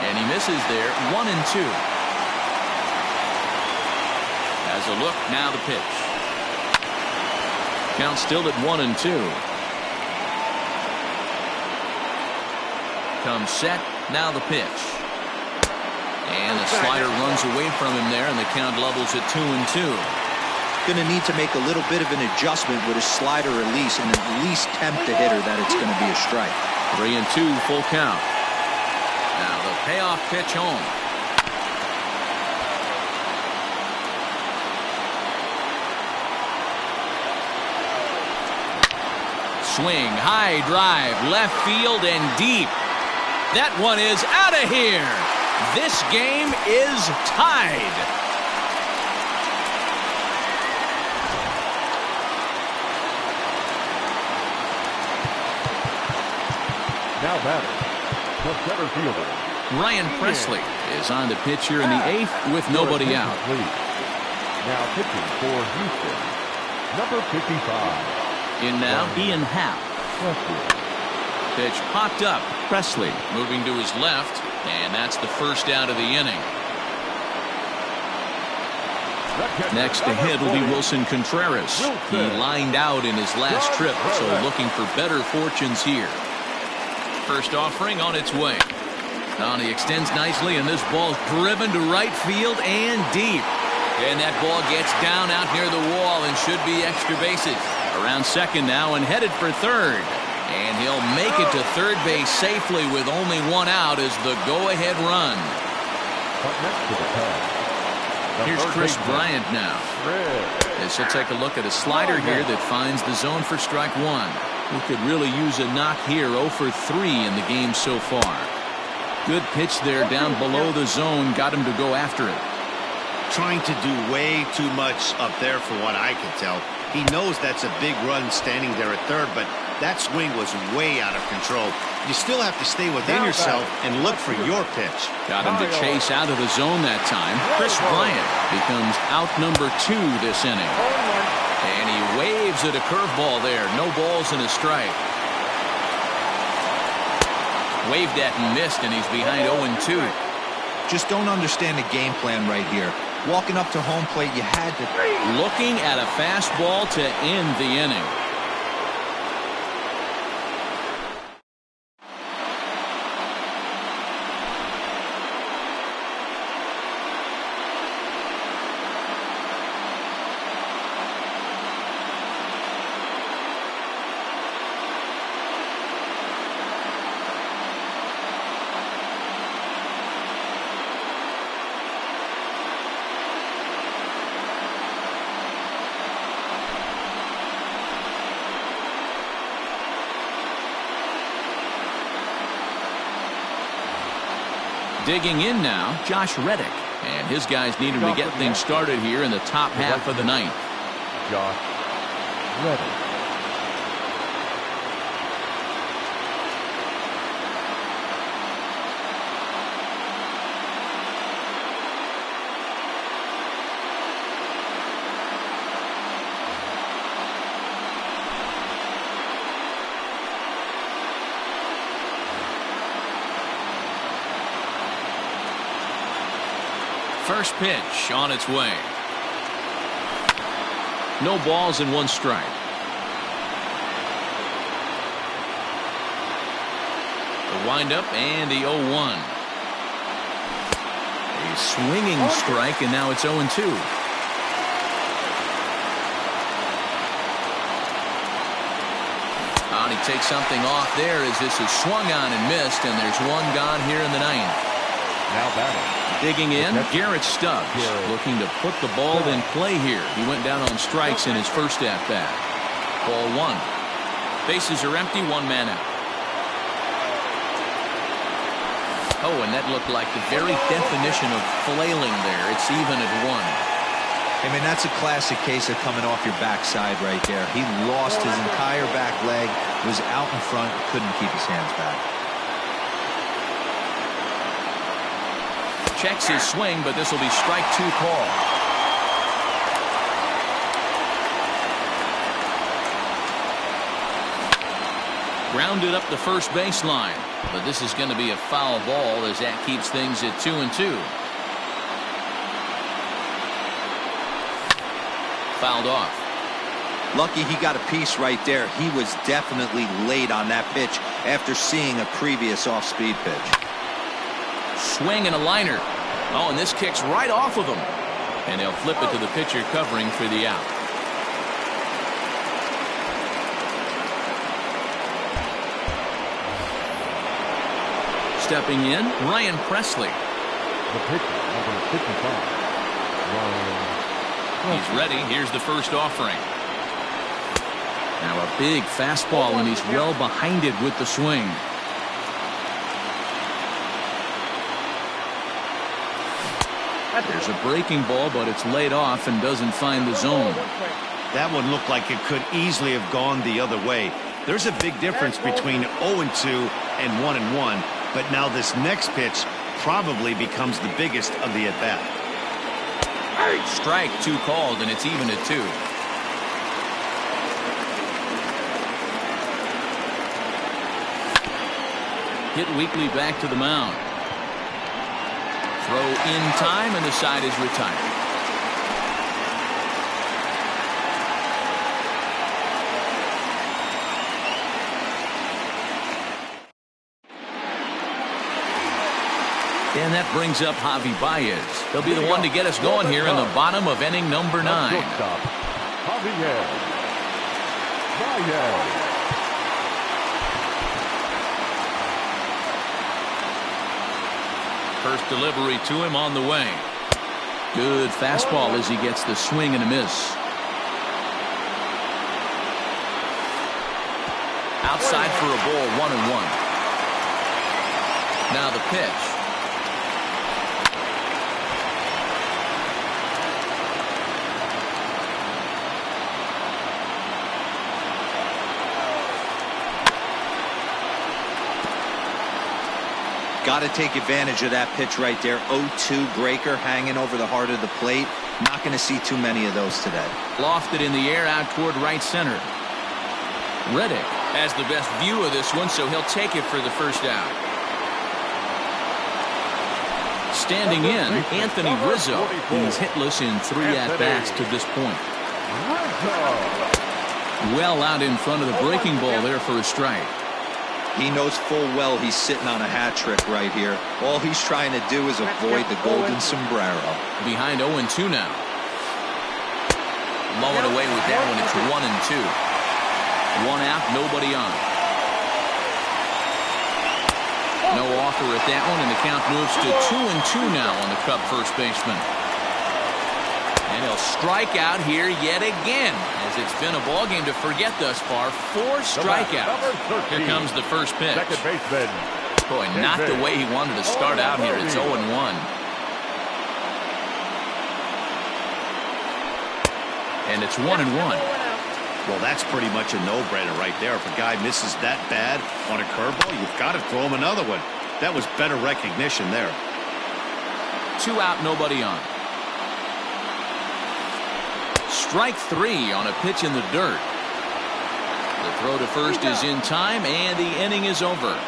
And he misses there, 1-2. As a look, now the pitch. Count still at 1-2. Comes set, now the pitch. And the slider runs away from him there, and the count levels at 2-2. Going to need to make a little bit of an adjustment with his slider release and at least tempt the hitter that it's going to be a strike. 3-2, full count. Now the payoff pitch home. Swing, high drive, left field and deep. That one is out of here. This game is tied. Now batting, the center fielder, Ryan Presley is on the pitch here in the 8th with nobody out. Now pitching for Houston, number 55. In now, Ian Happ. Pitch popped up. Presley moving to his left, and that's the first out of the inning. Next to hit will be Wilson Contreras. He lined out in his last trip, so looking for better fortunes here. First offering on its way. Now he extends nicely, and this ball's driven to right field and deep. And that ball gets down out near the wall and should be extra bases. Around second now and headed for third. And he'll make it to third base safely with only one out as the go-ahead run. Here's Chris Bryant now. As he'll take a look at a slider here that finds the zone for strike one. He could really use a knock here. 0 for 3 in the game so far. Good pitch there down below the zone. Got him to go after it. Trying to do way too much up there for what I can tell. He knows that's a big run standing there at third, but That swing was way out of control. You still have to stay within yourself and look for your pitch. Got him to chase out of the zone that time. Chris Bryant becomes out number 2 this inning. And he waves at a curveball there. No balls and a strike. Waved at and missed, and he's behind 0-2. Just don't understand the game plan right here. Walking up to home plate, you had to. Looking at a fastball to end the inning. Digging in now, Josh Reddick. And his guys need him to get things started here in the top half of the ninth. Josh Reddick. First pitch on its way. No balls and 1 strike. The windup and the 0-1. A swinging strike, and now it's 0-2. And he takes something off there as this is swung on and missed, and there's 1 gone here in the ninth. Now batting. Digging in, Garrett Stubbs, looking to put the ball in play here. He went down on strikes in his first at-bat. Ball 1. Bases are empty, 1 man out. Oh, and that looked like the very definition of flailing there. It's even at 1. I mean, that's a classic case of coming off your backside right there. He lost his entire back leg, was out in front, couldn't keep his hands back. Checks his swing, but this will be strike 2 call. Grounded up the first baseline, but this is going to be a foul ball as that keeps things at 2-2. Fouled off. Lucky he got a piece right there. He was definitely late on that pitch after seeing a previous off-speed pitch. Swing and a liner. Oh, and this kicks right off of him. And they'll flip it to the pitcher covering for the out. Stepping in, Ryan Presley. The pitcher, number 55. Ryan. He's ready. Here's the first offering. Now a big fastball, and he's well behind it with the swing. There's a breaking ball, but it's laid off and doesn't find the zone. That one looked like it could easily have gone the other way. There's a big difference between 0-2 and 1-1, but now this next pitch probably becomes the biggest of the at-bat. Strike 2 called, and it's even at 2. Hit weakly back to the mound. Throw in time, and the side is retired. And that brings up Javi Baez. He'll be the one to get us going here in the bottom of inning number 9. Shortstop, Javier Baez. First delivery to him on the way. Good fastball as he gets the swing and a miss. Outside for a ball, 1-1. Now the pitch. Got to take advantage of that pitch right there. 0-2 breaker hanging over the heart of the plate. Not going to see too many of those today. Lofted in the air out toward right center. Reddick has the best view of this one, so he'll take it for the first out. Standing in, Anthony Rizzo. He's hitless in 3 at-bats to this point. Well out in front of the breaking ball there for a strike. He knows full well he's sitting on a hat trick right here. All he's trying to do is avoid the golden sombrero. Behind 0-2 now. Mowing away with that one. It's 1-2. 1 out, nobody on. No offer at that one, and the count moves to 2-2 now on the Cub first baseman. And he'll strike out here yet again, as it's been a ball game to forget thus far. 4 strikeouts. Here comes the first pitch. Second baseman. Boy, not the way he wanted to start out here. It's 0-1. And it's 1-1. Well, that's pretty much a no-brainer right there. If a guy misses that bad on a curveball, you've got to throw him another one. That was better recognition there. 2 out, nobody on. Strike 3 on a pitch in the dirt. The throw to first is in time, and the inning is over.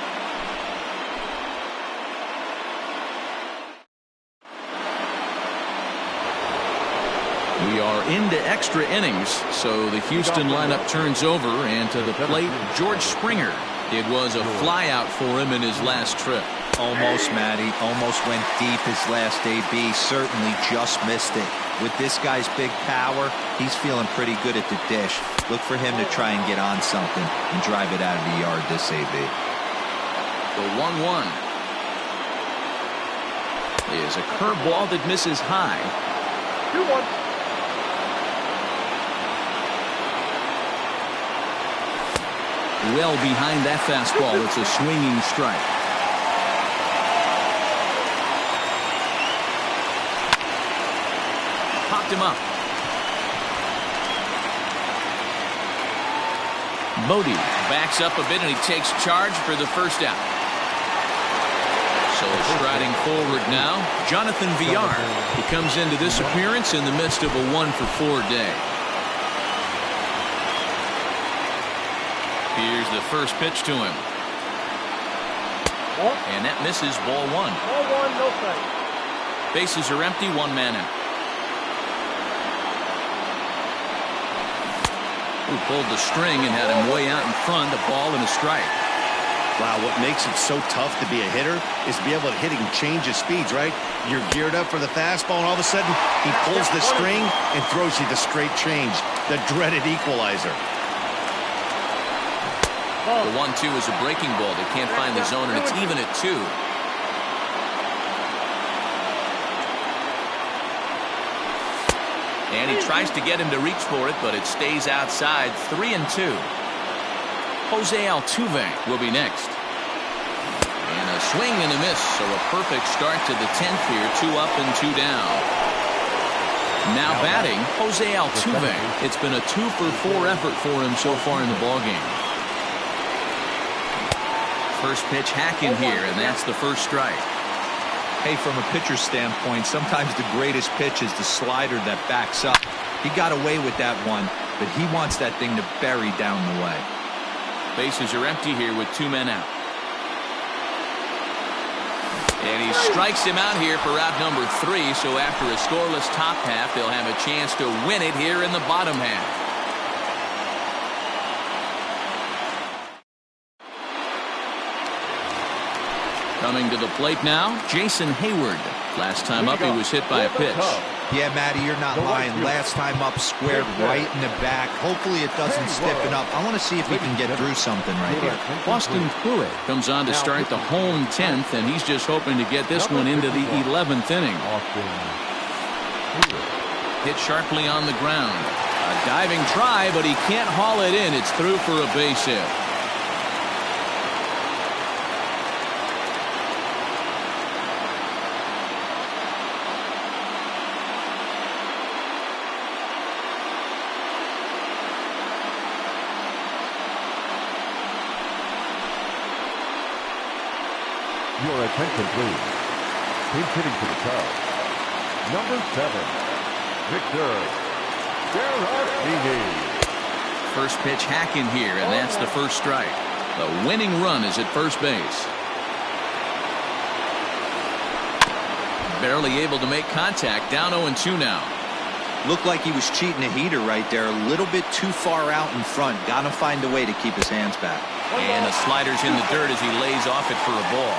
We are into extra innings, so the Houston lineup turns over, and to the plate, George Springer. It was a flyout for him in his last trip. Almost, Matty. Almost went deep his last AB. Certainly just missed it. With this guy's big power, he's feeling pretty good at the dish. Look for him to try and get on something and drive it out of the yard this AB. The 1-1 is a curveball that misses high. 2-1. Well behind that fastball. It's a swinging strike. Popped him up. Bodie backs up a bit, and he takes charge for the first out. So striding forward now, Jonathan Villar. He comes into this appearance in the midst of a 1-for-4 day. Here's the first pitch to him. And that misses, ball 1. Ball 1, no strike. Bases are empty, 1 man out. Who pulled the string and had him way out in front, a ball and a strike. Wow, what makes it so tough to be a hitter is to be able to hit and change his speeds, right? You're geared up for the fastball, and all of a sudden, he pulls the string and throws you the straight change, the dreaded equalizer. The 1-2 is a breaking ball. They can't find the zone, and it's even at 2. And he tries to get him to reach for it, but it stays outside. 3-2. Jose Altuve will be next. And a swing and a miss, so a perfect start to the 10th here. 2 up and 2 down. Now batting, Jose Altuve. It's been a 2-for-4 effort for him so far in the ballgame. First pitch hack in here, and that's the first strike. Hey, from a pitcher's standpoint, sometimes the greatest pitch is the slider that backs up. He got away with that one, but he wants that thing to bury down the way. Bases are empty here with 2 men out. And he strikes him out here for out number 3, so after a scoreless top half, they'll have a chance to win it here in the bottom half. Coming to the plate now, Jason Hayward. Last time up, he was hit by a pitch. Yeah, Matty, you're not lying. Last time up, squared right in the back. Hopefully it doesn't stiffen up. I want to see if we can get through something right here. Austin Pruitt comes on to start the home 10th, and he's just hoping to get this one into the 11th inning. Hit sharply on the ground. A diving try, but he can't haul it in. It's through for a base hit. Your attention, incomplete. He's hitting to the Cubs. Number 7, Victor Garagini. First pitch hacking here, and that's the first strike. The winning run is at first base. Barely able to make contact. Down 0-2 now. Looked like he was cheating a heater right there. A little bit too far out in front. Got to find a way to keep his hands back. And the slider's in the dirt as he lays off it for a ball.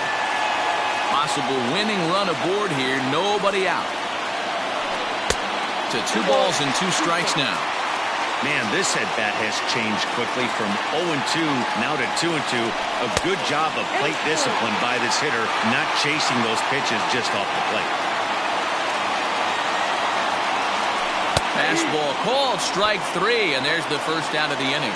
Possible winning run aboard here. Nobody out. To 2 balls and 2 strikes now. Man, this at-bat has changed quickly from 0-2 now to 2-2. A good job of plate discipline by this hitter, not chasing those pitches just off the plate. Fastball called, strike 3, and there's the first out of the inning.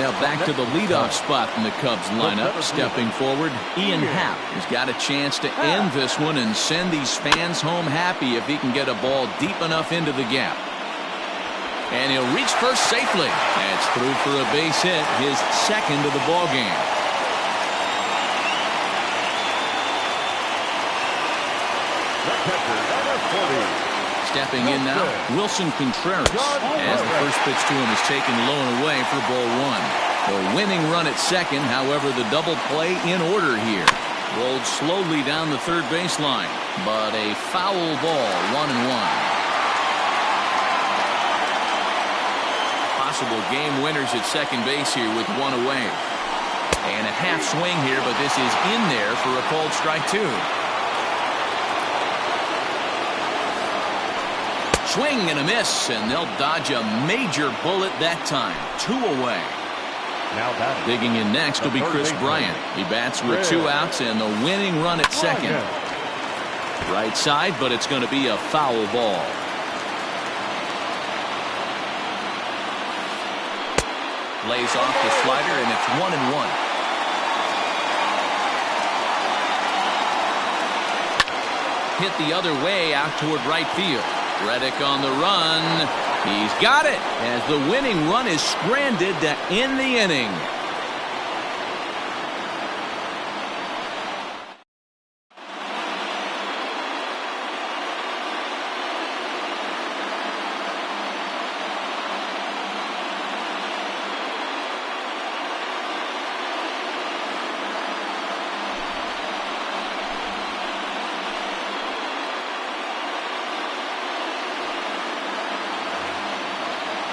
Now back to the leadoff spot in the Cubs lineup. Stepping forward, Ian Happ has got a chance to end this one and send these fans home happy if he can get a ball deep enough into the gap. And he'll reach first safely. That's through for a base hit, his second of the ball game. The catcher, number 40. Stepping in now, Wilson Contreras, as the first pitch to him is taken low and away for ball 1. The winning run at second, however, the double play in order here. Rolled slowly down the third baseline, but a foul ball, 1-1. Possible game winners at second base here with 1 away. And a half swing here, but this is in there for a called strike 2. Swing and a miss, and they'll dodge a major bullet that time. 2 away. Now batting. Digging in next will be Chris Bryant. He bats with 2 outs and the winning run at second. Right side, but it's going to be a foul ball. Lays off the slider, and it's 1-1. Hit the other way out toward right field. Reddick on the run. He's got it as the winning run is stranded to end the inning.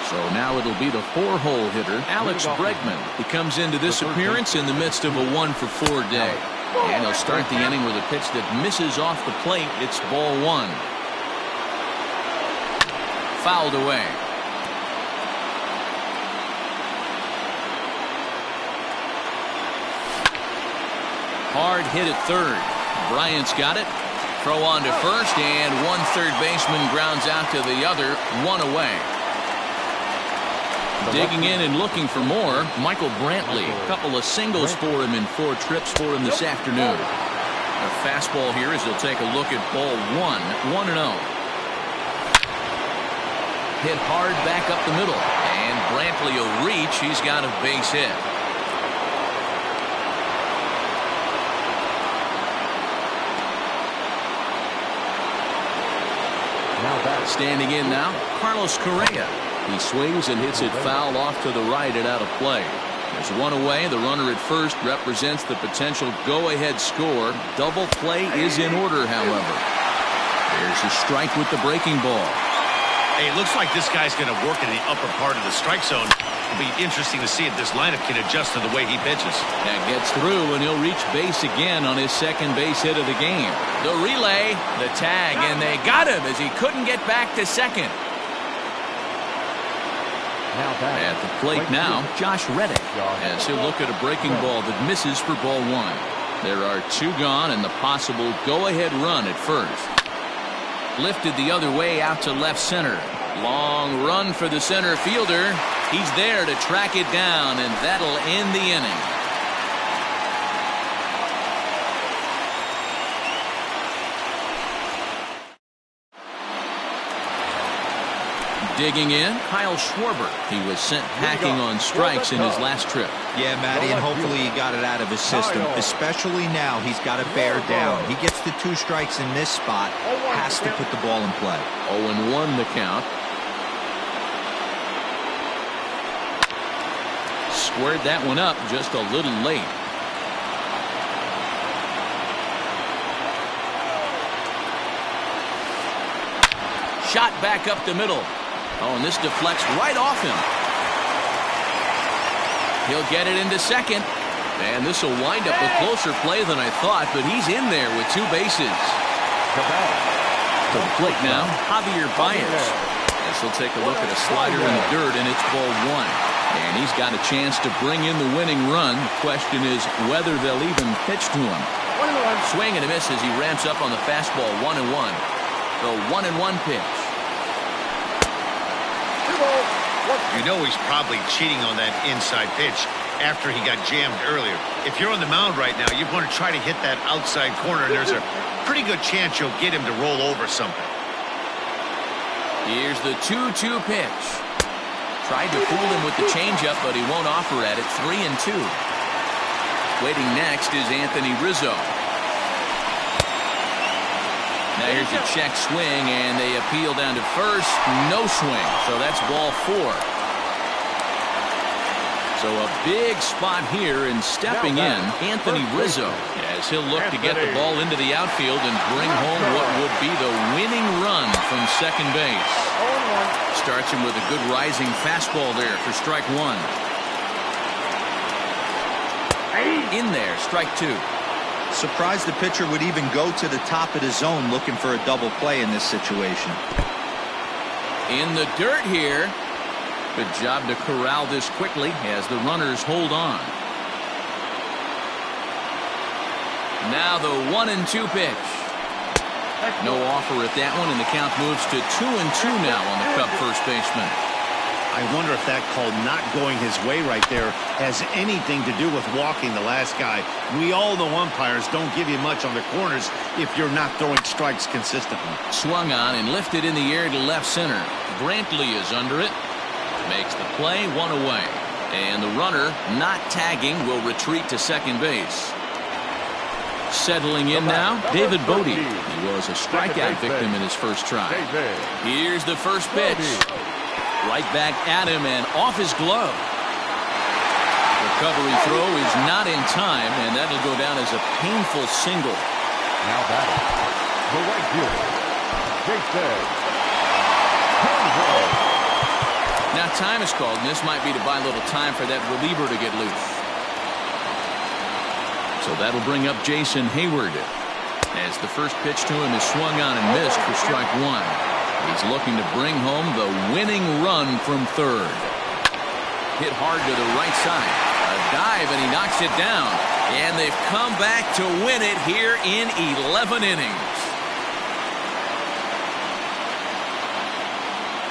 So now it'll be the 4-hole hitter, Alex Bregman. He comes into this appearance in the midst of a 1-for-4 day. And he'll start the inning with a pitch that misses off the plate. It's ball 1. Fouled away. Hard hit at third. Bryant's got it. Throw on to first, and one third baseman grounds out to the other. 1 away. Digging in and looking for more, Michael Brantley. A couple of singles for him in 4 trips for him this afternoon. A fastball here as he'll take a look at ball 1. 1-0. Hit hard back up the middle. And Brantley will reach. He's got a base hit. Standing in now, Carlos Correa. He swings and hits it foul off to the right and out of play. There's 1 away. The runner at first represents the potential go-ahead score. Double play is in order, however. There's a strike with the breaking ball. Hey, it looks like this guy's going to work in the upper part of the strike zone. It'll be interesting to see if this lineup can adjust to the way he pitches. That gets through, and he'll reach base again on his second base hit of the game. The relay, the tag, and they got him as he couldn't get back to second. At the plate now, Josh Reddick, as he'll look at a breaking ball that misses for ball 1. There are 2 gone and the possible go-ahead run at first. Lifted the other way out to left center. Long run for the center fielder. He's there to track it down, and that'll end the inning. Digging in, Kyle Schwarber. He was sent hacking on strikes in his last trip. Yeah, Matty, and hopefully he got it out of his system. Especially now, he's got to bear down. He gets the 2 strikes in this spot, has to put the ball in play. 0-1 the count. Squared that one up just a little late. Shot back up the middle. Oh, and this deflects right off him. He'll get it into second. And this will wind up a closer play than I thought, but he's in there with 2 bases. To the plate now, Javier Baez. As he'll take a look at a slider in the dirt, and it's ball 1. And he's got a chance to bring in the winning run. The question is whether they'll even pitch to him. Swing and a miss as he ramps up on the fastball. 1-1. The 1-1 pitch. You know he's probably cheating on that inside pitch after he got jammed earlier. If you're on the mound right now, you want to try to hit that outside corner, and there's a pretty good chance you'll get him to roll over something. Here's the 2-2 pitch. Tried to fool him with the changeup, but he won't offer at it. 3-2. Waiting next is Anthony Rizzo. Now here's a check swing, and they appeal down to first. No swing, so that's ball 4. So a big spot here, and stepping in, Anthony Rizzo, as he'll look to get the ball into the outfield and bring home what would be the winning run from second base. Starts him with a good rising fastball there for strike 1. In there, strike 2. Surprised the pitcher would even go to the top of the zone looking for a double play in this situation. In the dirt here. Good job to corral this quickly as the runners hold on. Now the 1-2 pitch. No offer at that one, and the count moves to 2-2 now on the Cub first baseman. I wonder if that call not going his way right there has anything to do with walking the last guy. We all know umpires don't give you much on the corners if you're not throwing strikes consistently. Swung on and lifted in the air to left center. Brantley is under it. Makes the play, 1 away. And the runner, not tagging, will retreat to second base. Settling in now, David Bodie. He was a strikeout victim in his first try. Here's the first pitch. Right back at him and off his glove. Recovery throw is not in time, and that'll go down as a painful single. Now batting, the right fielder, Jason. Now time is called, and this might be to buy a little time for that reliever to get loose. So that'll bring up Jason Hayward, as the first pitch to him is swung on and missed for strike 1. He's looking to bring home the winning run from third. Hit hard to the right side. A dive, and he knocks it down. And they've come back to win it here in 11 innings.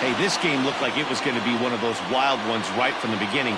Hey, this game looked like it was going to be one of those wild ones right from the beginning.